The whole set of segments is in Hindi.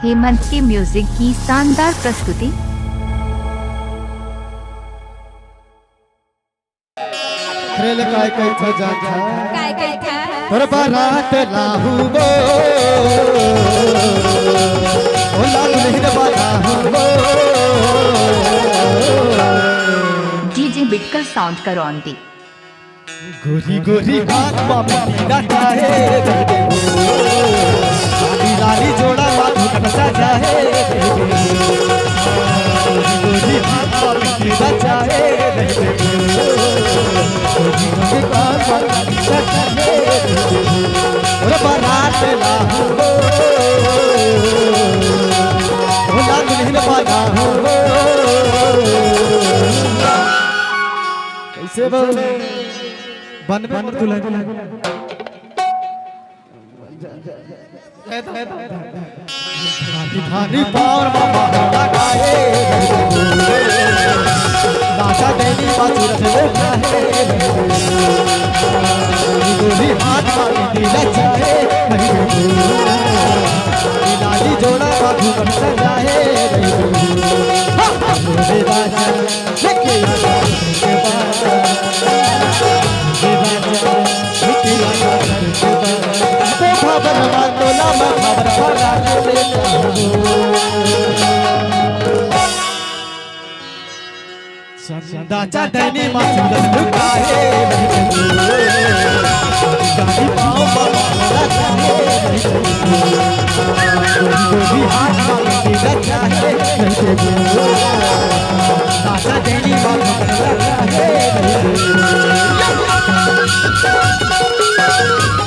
हेमंत के म्यूजिक की शानदार प्रस्तुति। खेल काय काय था जाता काय था तोर बारात लाहू गो ओ लाल नहीं बाला गो डीजे बिटकर साउंड करो ऑन दी। गोरी गोरी हाथ में पीना चाहे लाली लाली जोड़ा माथो कटसा चाहे गोरी हाथ में पीना चाहे गोरी गोरी हाथ में पीना चाहे और बारात लाहू ओ लाल नहीं बाला हो कैसे बोले बन में मत दुल्हन धानी पावर मामा लगाए दादा देनी बाजू रखे है गोली हाथ मारी दिला चाहे लाली जोड़ा बाजू बनता जाए मेरे राजा लेके दाचा दैनी मासूदन लुकाए गाड़ी पाओ बाबा गोभी हाथ में दिला चाहे दाचा दैनी मासूदन लुकाए।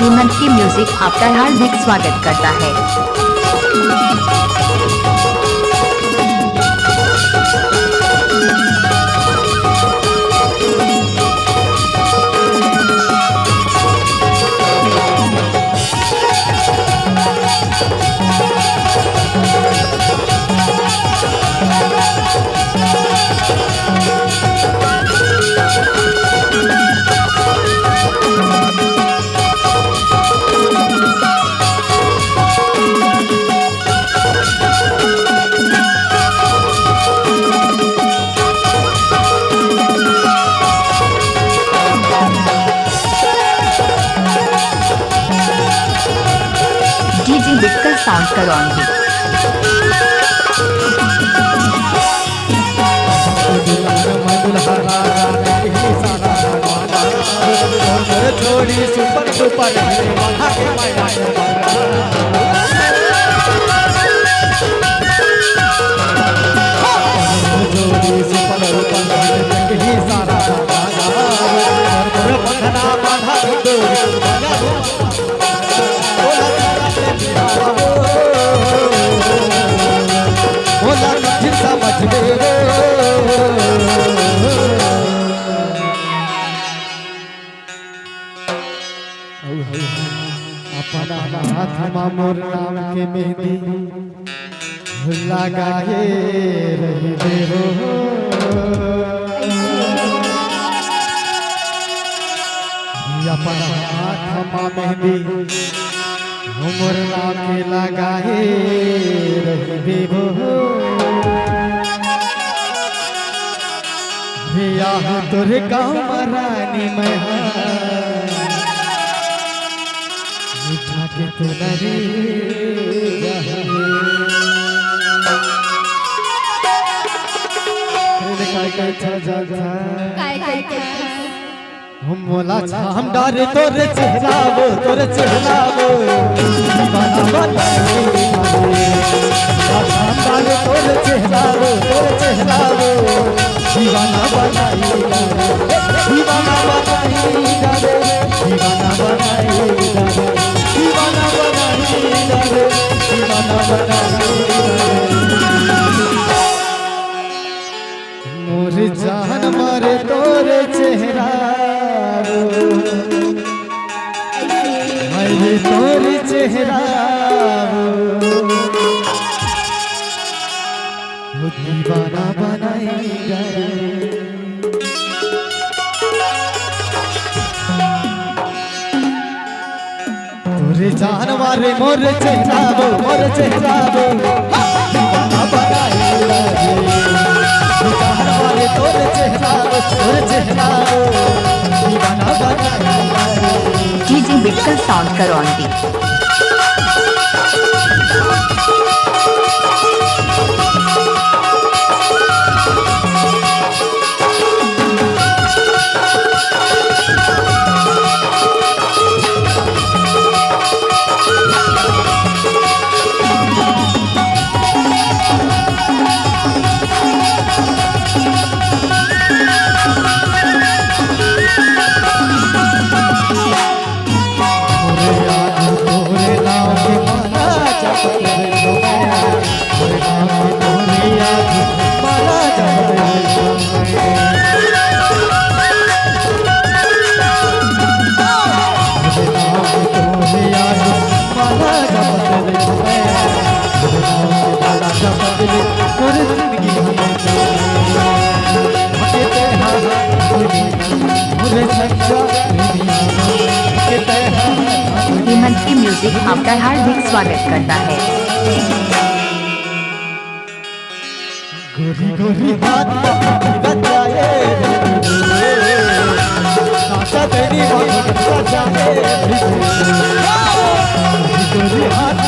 हेमंत की म्यूजिक आपका हार्दिक स्वागत करता है। डीजे बिटकर साउंड करो ऑन दी। छोड़ी सुपर सुपर जोड़ी सुपर ही सारा अपना हाथ मोर नाम के मेहंदी लगाए रही हो अपना हाथ मेहंदी मोर नाम के लगाए रही हो तोर गाँव रानी मैं के तो नरे काय था हम मोला हम डारे तोरे चेहरा वो दीवाना बनाई हम डारे तोरे चेहरा वो दीवाना बनाई दीवाना बनाई दीवाना बनाई दीवाना बनाई मोर जान मारे तोरे चेहरा मेरे तोरे चेहरा दीवाना बनाएगा तोरे जान बारे मोर चेहराबो दीवाना बनाइला रे चार बारे तोर चेहराबो दीवाना बनाइला रे डीजे बिटकल साउंड करौंदी। हेमंत की म्यूजिक आपका हार्दिक स्वागत करता है। गोरी गोरी बात बचाए नाचा तेरी बात बचाए गोरी गोरी हाथ